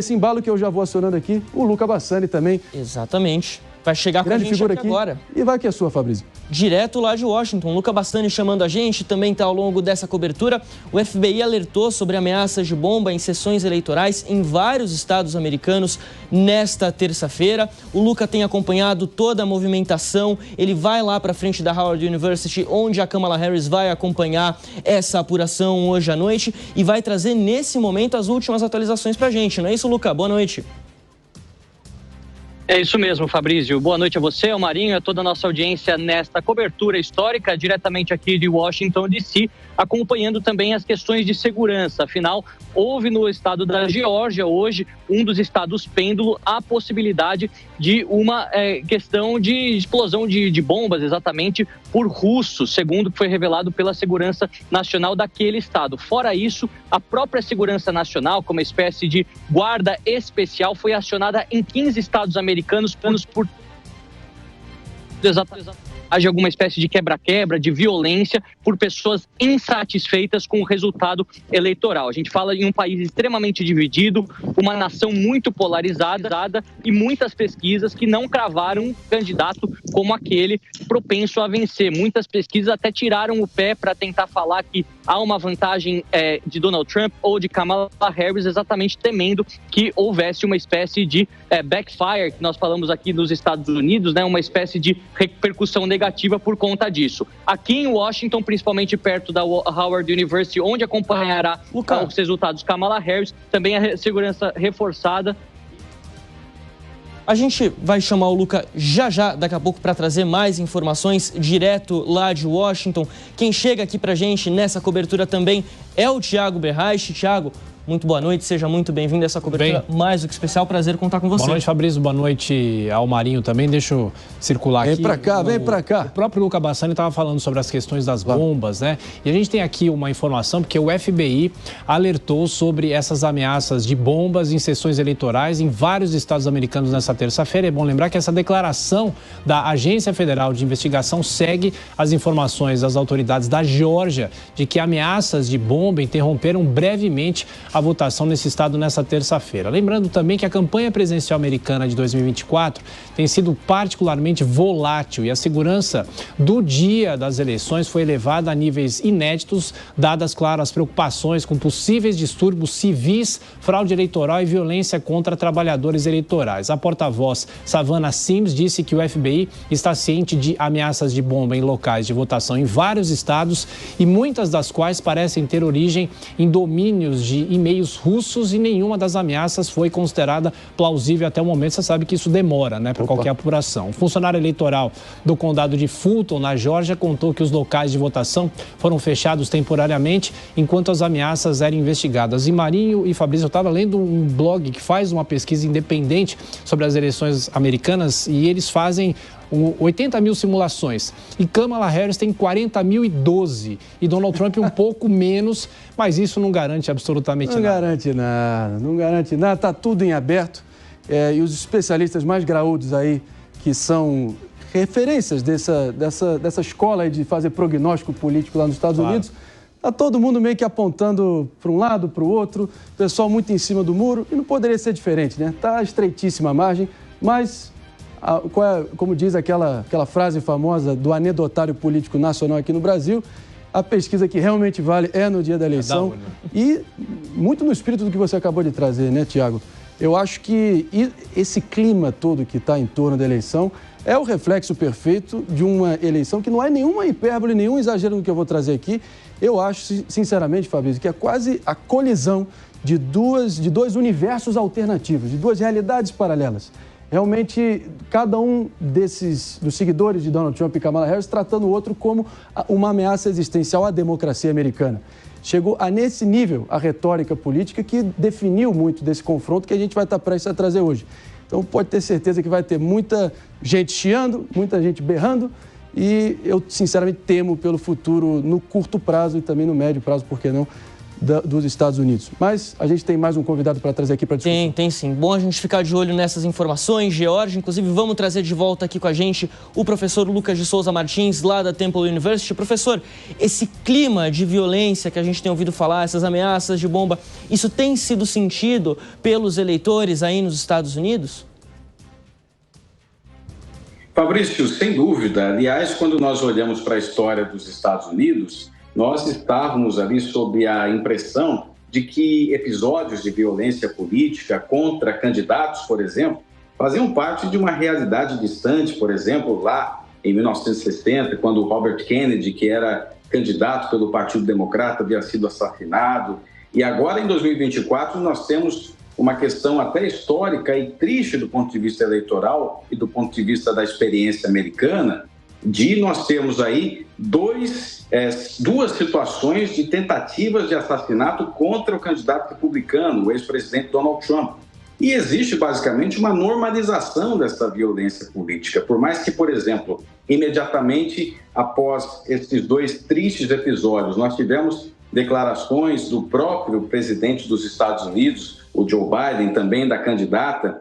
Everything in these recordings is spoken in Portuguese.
esse embalo que eu já vou acionando aqui, o Luca Bassani também. Exatamente. Vai chegar com a gente aqui agora. E vai que é sua, Fabrício. Direto lá de Washington. Luca Bassani chamando a gente, também está ao longo dessa cobertura. O FBI alertou sobre ameaças de bomba em sessões eleitorais em vários estados americanos nesta terça-feira. O Luca tem acompanhado toda a movimentação. Ele vai lá para frente da Howard University, onde a Kamala Harris vai acompanhar essa apuração hoje à noite e vai trazer nesse momento as últimas atualizações para a gente. Não é isso, Luca? Boa noite. É isso mesmo, Fabrício. Boa noite a você, ao Marinho e a toda a nossa audiência nesta cobertura histórica, diretamente aqui de Washington, D.C., acompanhando também as questões de segurança. Afinal, houve no estado da Geórgia, hoje, um dos estados pêndulo, a possibilidade de uma questão de explosão de bombas, exatamente por russos, segundo o que foi revelado pela Segurança Nacional daquele estado. Fora isso, a própria Segurança Nacional, como uma espécie de guarda especial, foi acionada em 15 estados americanos por de alguma espécie de quebra-quebra, de violência por pessoas insatisfeitas com o resultado eleitoral. A gente fala em um país extremamente dividido, uma nação muito polarizada e muitas pesquisas que não cravaram um candidato como aquele propenso a vencer. Muitas pesquisas até tiraram o pé para tentar falar que há uma vantagem de Donald Trump ou de Kamala Harris, exatamente temendo que houvesse uma espécie de backfire, que nós falamos aqui nos Estados Unidos, né, uma espécie de repercussão negativa por conta disso. Aqui em Washington, principalmente perto da Howard University, onde acompanhará os resultados Kamala Harris, também a segurança reforçada. A gente vai chamar o Luca já daqui a pouco para trazer mais informações direto lá de Washington. Quem chega aqui para a gente nessa cobertura também é o Thiago Berraich. Thiago, muito boa noite, seja muito bem-vindo a essa cobertura mais do que especial, prazer contar com você. Boa noite, Fabrício, boa noite ao Marinho também, deixa eu circular aqui. Vem pra cá. O próprio Luca Bassani estava falando sobre as questões das bombas, né? E a gente tem aqui uma informação, porque o FBI alertou sobre essas ameaças de bombas em sessões eleitorais em vários estados americanos nessa terça-feira. É bom lembrar que essa declaração da Agência Federal de Investigação segue as informações das autoridades da Geórgia de que ameaças de bomba interromperam brevemente a votação nesse estado nessa terça-feira. Lembrando também que a campanha presidencial americana de 2024 tem sido particularmente volátil e a segurança do dia das eleições foi elevada a níveis inéditos, dadas, claro, as preocupações com possíveis distúrbios civis, fraude eleitoral e violência contra trabalhadores eleitorais. A porta-voz Savannah Sims disse que o FBI está ciente de ameaças de bomba em locais de votação em vários estados e muitas das quais parecem ter origem em domínios de e-mails russos e nenhuma das ameaças foi considerada plausível até o momento. Você sabe que isso demora, né, para qualquer apuração. O funcionário eleitoral do condado de Fulton, na Geórgia, contou que os locais de votação foram fechados temporariamente enquanto as ameaças eram investigadas. E Marinho e Fabrício, eu estava lendo um blog que faz uma pesquisa independente sobre as eleições americanas e eles fazem 80 mil simulações. E Kamala Harris tem 40.012. E Donald Trump um pouco menos, mas isso não garante absolutamente nada. Não garante nada. Está tudo em aberto. E os especialistas mais graúdos aí, que são referências dessa escola aí de fazer prognóstico político lá nos Estados Unidos, está todo mundo meio que apontando para um lado, para o outro, pessoal muito em cima do muro, e não poderia ser diferente, né? Está estreitíssima a margem, mas... como diz aquela frase famosa do anedotário político nacional aqui no Brasil, a pesquisa que realmente vale é no dia da eleição. E muito no espírito do que você acabou de trazer, né, Tiago? Eu acho que esse clima todo que está em torno da eleição é o reflexo perfeito de uma eleição que não é nenhuma hipérbole, nenhum exagero no que eu vou trazer aqui. Eu acho, sinceramente, Fabrício, que é quase a colisão de dois universos alternativos, de duas realidades paralelas. Realmente, cada um dos seguidores de Donald Trump e Kamala Harris tratando o outro como uma ameaça existencial à democracia americana. Chegou a nesse nível a retórica política que definiu muito desse confronto que a gente vai estar prestes a trazer hoje. Então, pode ter certeza que vai ter muita gente chiando, muita gente berrando e eu, sinceramente, temo pelo futuro no curto prazo e também no médio prazo, por que não, dos Estados Unidos. Mas a gente tem mais um convidado para trazer aqui para discussão. Tem sim. Bom a gente ficar de olho nessas informações, George. Inclusive, vamos trazer de volta aqui com a gente o professor Lucas de Souza Martins, lá da Temple University. Professor, esse clima de violência que a gente tem ouvido falar, essas ameaças de bomba, isso tem sido sentido pelos eleitores aí nos Estados Unidos? Fabrício, sem dúvida. Aliás, quando nós olhamos para a história dos Estados Unidos, nós estávamos ali sob a impressão de que episódios de violência política contra candidatos, por exemplo, faziam parte de uma realidade distante. Por exemplo, lá em 1960, quando Robert Kennedy, que era candidato pelo Partido Democrata, havia sido assassinado. E agora, em 2024, nós temos uma questão até histórica e triste do ponto de vista eleitoral e do ponto de vista da experiência americana, de nós termos aí duas situações de tentativas de assassinato contra o candidato republicano, o ex-presidente Donald Trump. E existe basicamente uma normalização dessa violência política, por mais que, por exemplo, imediatamente após esses dois tristes episódios, nós tivemos declarações do próprio presidente dos Estados Unidos, o Joe Biden, também da candidata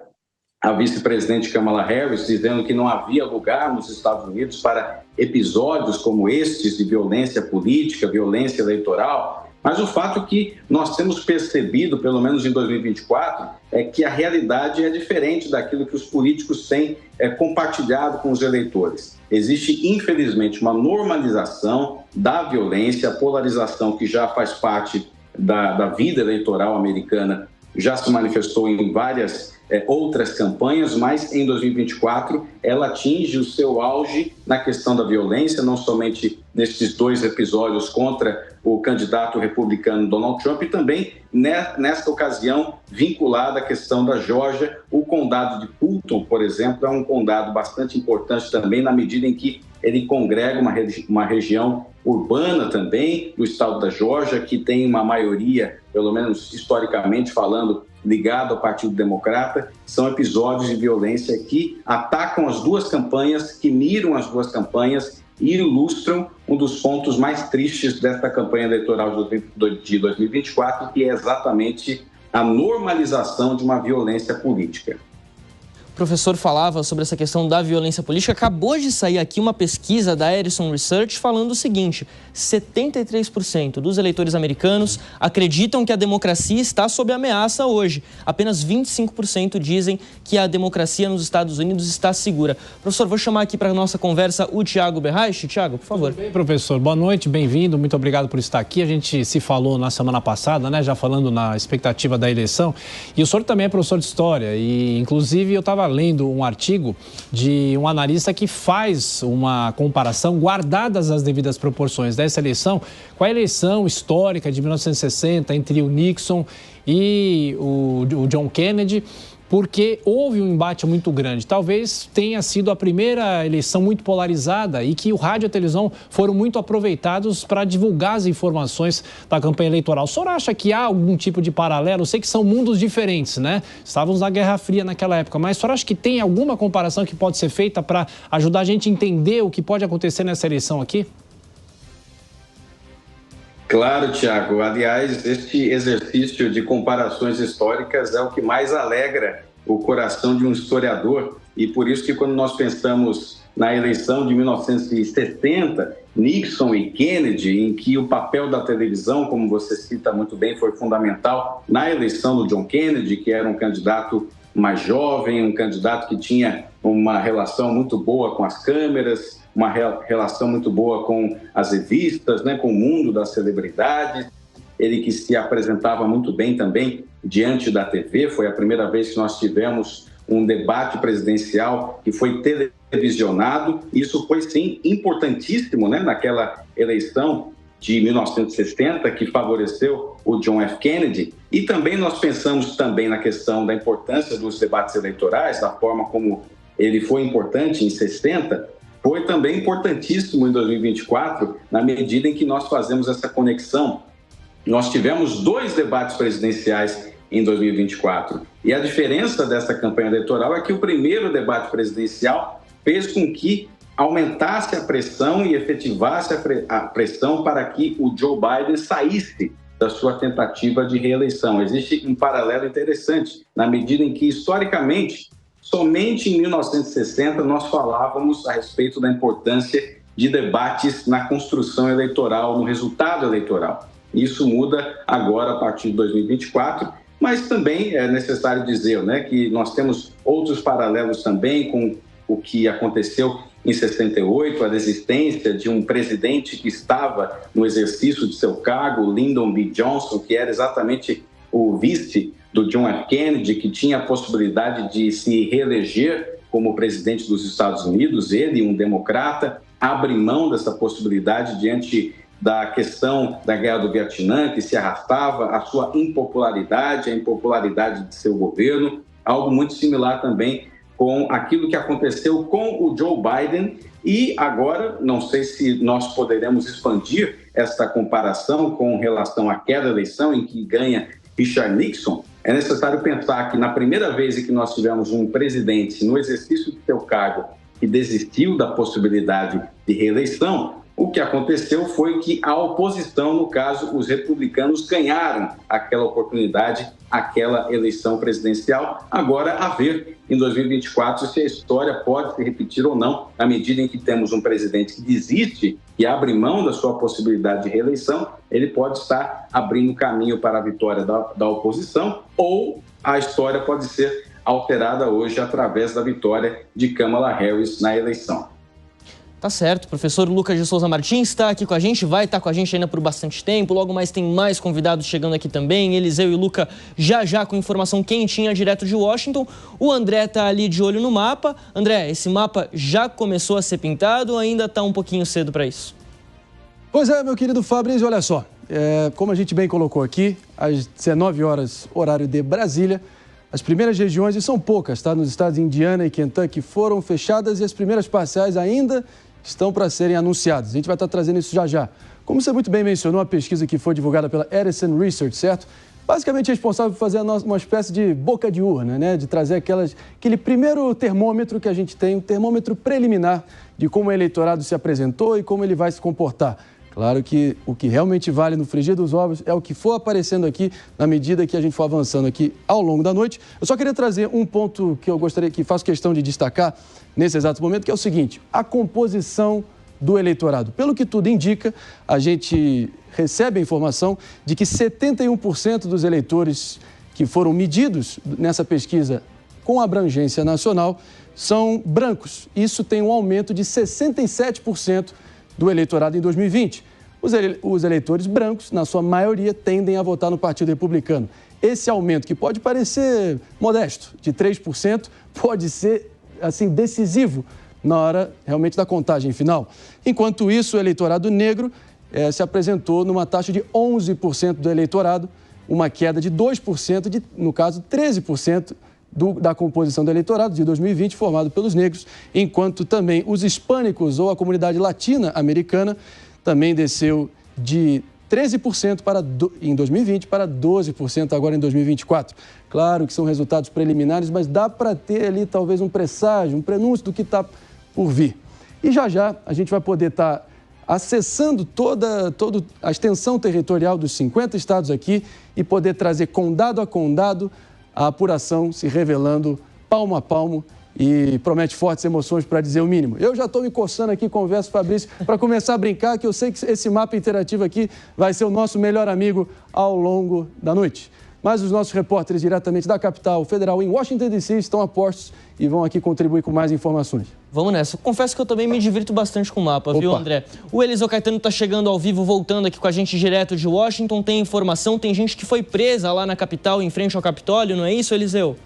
a vice-presidente Kamala Harris, dizendo que não havia lugar nos Estados Unidos para episódios como estes de violência política, violência eleitoral. Mas o fato que nós temos percebido, pelo menos em 2024, é que a realidade é diferente daquilo que os políticos têm compartilhado com os eleitores. Existe, infelizmente, uma normalização da violência, a polarização que já faz parte da vida eleitoral americana, já se manifestou em várias outras campanhas, mas em 2024 ela atinge o seu auge na questão da violência, não somente nesses dois episódios contra o candidato republicano Donald Trump, e também nesta ocasião vinculada à questão da Geórgia. O condado de Fulton, por exemplo, é um condado bastante importante também, na medida em que ele congrega uma região urbana também do estado da Geórgia, que tem uma maioria, pelo menos historicamente falando, ligado ao Partido Democrata. São episódios de violência que atacam as duas campanhas, que miram as duas campanhas e ilustram um dos pontos mais tristes desta campanha eleitoral de 2024, que é exatamente a normalização de uma violência política. O professor falava sobre essa questão da violência política. Acabou de sair aqui uma pesquisa da Edison Research falando o seguinte: 73% dos eleitores americanos acreditam que a democracia está sob ameaça hoje. Apenas 25% dizem que a democracia nos Estados Unidos está segura. Professor, vou chamar aqui para a nossa conversa o Tiago Berraich. Tiago, por favor. Tudo bem, professor. Boa noite, bem-vindo. Muito obrigado por estar aqui. A gente se falou na semana passada, né, já falando na expectativa da eleição. E o senhor também é professor de História. E, inclusive, eu estava lendo um artigo de um analista que faz uma comparação, guardadas as devidas proporções dessa eleição, com a eleição histórica de 1960 entre o Nixon e o John Kennedy, porque houve um embate muito grande. Talvez tenha sido a primeira eleição muito polarizada e que o rádio e a televisão foram muito aproveitados para divulgar as informações da campanha eleitoral. O senhor acha que há algum tipo de paralelo? Eu sei que são mundos diferentes, né? Estávamos na Guerra Fria naquela época, mas o senhor acha que tem alguma comparação que pode ser feita para ajudar a gente a entender o que pode acontecer nessa eleição aqui? Claro, Tiago. Aliás, este exercício de comparações históricas é o que mais alegra o coração de um historiador, e por isso que quando nós pensamos na eleição de 1970, Nixon e Kennedy, em que o papel da televisão, como você cita muito bem, foi fundamental na eleição do John Kennedy, que era um candidato mais jovem, um candidato que tinha uma relação muito boa com as câmeras, uma relação muito boa com as revistas, né, com o mundo das celebridades. Ele que se apresentava muito bem também diante da TV. Foi a primeira vez que nós tivemos um debate presidencial que foi televisionado. Isso foi, sim, importantíssimo, né, naquela eleição de 1960, que favoreceu o John F. Kennedy. E também nós pensamos também na questão da importância dos debates eleitorais, da forma como ele foi importante em 60, foi também importantíssimo em 2024, na medida em que nós fazemos essa conexão. Nós tivemos 2 debates presidenciais em 2024. E a diferença dessa campanha eleitoral é que o primeiro debate presidencial fez com que aumentasse a pressão e efetivasse a pressão para que o Joe Biden saísse da sua tentativa de reeleição. Existe um paralelo interessante, na medida em que, historicamente, somente em 1960 nós falávamos a respeito da importância de debates na construção eleitoral, no resultado eleitoral. Isso muda agora a partir de 2024, mas também é necessário dizer, né, que nós temos outros paralelos também com o que aconteceu em 68, a desistência de um presidente que estava no exercício de seu cargo, Lyndon B. Johnson, que era exatamente o vice do John F. Kennedy, que tinha a possibilidade de se reeleger como presidente dos Estados Unidos. Ele, um democrata, abre mão dessa possibilidade diante da questão da Guerra do Vietnã, que se arrastava, a sua impopularidade, a impopularidade de seu governo, algo muito similar também com aquilo que aconteceu com o Joe Biden. E agora, não sei se nós poderemos expandir esta comparação com relação àquela eleição em que ganha Richard Nixon. É necessário pensar que na primeira vez em que nós tivemos um presidente no exercício de seu cargo que desistiu da possibilidade de reeleição, o que aconteceu foi que a oposição, no caso, os republicanos, ganharam aquela oportunidade, aquela eleição presidencial. Agora, a ver em 2024 se a história pode se repetir ou não, à medida em que temos um presidente que desiste e abre mão da sua possibilidade de reeleição. Ele pode estar abrindo caminho para a vitória da oposição, ou a história pode ser alterada hoje através da vitória de Kamala Harris na eleição. Tá certo, professor Lucas de Souza Martins está aqui com a gente, vai estar com a gente ainda por bastante tempo, logo mais tem mais convidados chegando aqui também, Eliseu e Luca já com informação quentinha direto de Washington. O André tá ali de olho no mapa. André, esse mapa já começou a ser pintado ou ainda tá um pouquinho cedo para isso? Pois é, meu querido Fabrício, olha só, como a gente bem colocou aqui, às 19 horas, horário de Brasília, as primeiras regiões, e são poucas, tá? Nos estados de Indiana e Kentucky foram fechadas e as primeiras parciais ainda estão para serem anunciadas. A gente vai estar trazendo isso já. Como você muito bem mencionou, a pesquisa que foi divulgada pela Edison Research, certo? Basicamente responsável por fazer uma espécie de boca de urna, né? De trazer aquele primeiro termômetro que a gente tem, um termômetro preliminar de como o eleitorado se apresentou e como ele vai se comportar. Claro que o que realmente vale no frigir dos ovos é o que for aparecendo aqui na medida que a gente for avançando aqui ao longo da noite. Eu só queria trazer um ponto que eu gostaria, que faço questão de destacar nesse exato momento, que é o seguinte: a composição do eleitorado. Pelo que tudo indica, a gente recebe a informação de que 71% dos eleitores que foram medidos nessa pesquisa com abrangência nacional são brancos. Isso tem um aumento de 67% do eleitorado em 2020. Os eleitores brancos, na sua maioria, tendem a votar no Partido Republicano. Esse aumento, que pode parecer modesto, de 3%, pode ser, assim, decisivo na hora, realmente, da contagem final. Enquanto isso, o eleitorado negro se apresentou numa taxa de 11% do eleitorado, uma queda de 2%, no caso, 13% da composição do eleitorado de 2020, formado pelos negros, enquanto também os hispânicos ou a comunidade latina americana também desceu de 13% em 2020 para 12% agora em 2024. Claro que são resultados preliminares, mas dá para ter ali talvez um presságio, um prenúncio do que está por vir. E já a gente vai poder estar acessando toda a extensão territorial dos 50 estados aqui e poder trazer condado a condado a apuração se revelando palmo a palmo e promete fortes emoções, para dizer o mínimo. Eu já estou me coçando aqui, converso, Fabrício, para começar a brincar, que eu sei que esse mapa interativo aqui vai ser o nosso melhor amigo ao longo da noite. Mas os nossos repórteres diretamente da capital federal em Washington, D.C. estão a postos e vão aqui contribuir com mais informações. Vamos nessa. Confesso que eu também me divirto bastante com o mapa, viu, André? O Eliseu Caetano está chegando ao vivo, voltando aqui com a gente direto de Washington. Tem informação, tem gente que foi presa lá na capital, em frente ao Capitólio, não é isso, Eliseu?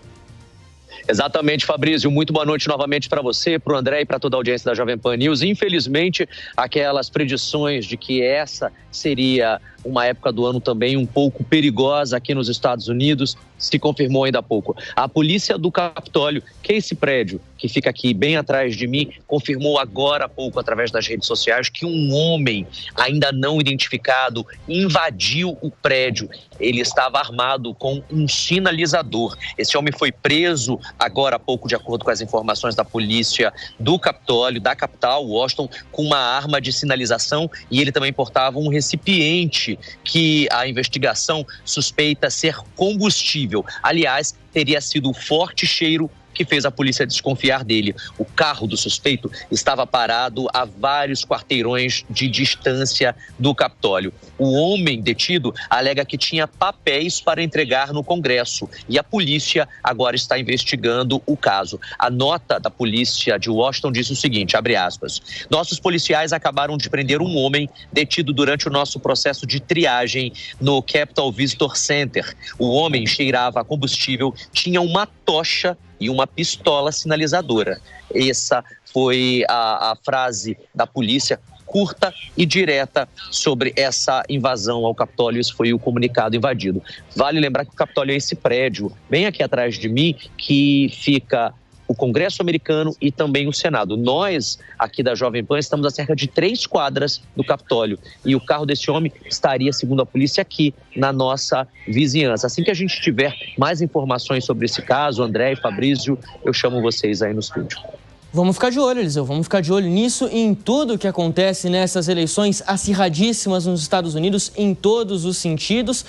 Exatamente, Fabrício. Muito boa noite novamente para você, para o André e para toda a audiência da Jovem Pan News. Infelizmente, aquelas predições de que essa seria uma época do ano também um pouco perigosa aqui nos Estados Unidos se confirmou ainda há pouco. A polícia do Capitólio, que é esse prédio que fica aqui bem atrás de mim, confirmou agora há pouco, através das redes sociais, que um homem ainda não identificado invadiu o prédio. Ele estava armado com um sinalizador. Esse homem foi preso agora há pouco, de acordo com as informações da polícia do Capitólio, da capital, Washington, com uma arma de sinalização, e ele também portava um recipiente que a investigação suspeita ser combustível. Aliás, teria sido o forte cheiro que fez a polícia desconfiar dele. O carro do suspeito estava parado a vários quarteirões de distância do Capitólio. O homem detido alega que tinha papéis para entregar no Congresso e a polícia agora está investigando o caso. A nota da polícia de Washington diz o seguinte, abre aspas, nossos policiais acabaram de prender um homem detido durante o nosso processo de triagem no Capitol Visitor Center. O homem cheirava a combustível, tinha uma tocha e uma pistola sinalizadora. Essa foi a frase da polícia, curta e direta, sobre essa invasão ao Capitólio. Esse foi o comunicado invadido. Vale lembrar que o Capitólio é esse prédio, bem aqui atrás de mim, que fica o Congresso americano e também o Senado. Nós, aqui da Jovem Pan, estamos a cerca de 3 quadras do Capitólio e o carro desse homem estaria, segundo a polícia, aqui na nossa vizinhança. Assim que a gente tiver mais informações sobre esse caso, André e Fabrício, eu chamo vocês aí no estúdio. Vamos ficar de olho, Eliseu, vamos ficar de olho nisso e em tudo que acontece nessas eleições acirradíssimas nos Estados Unidos, em todos os sentidos.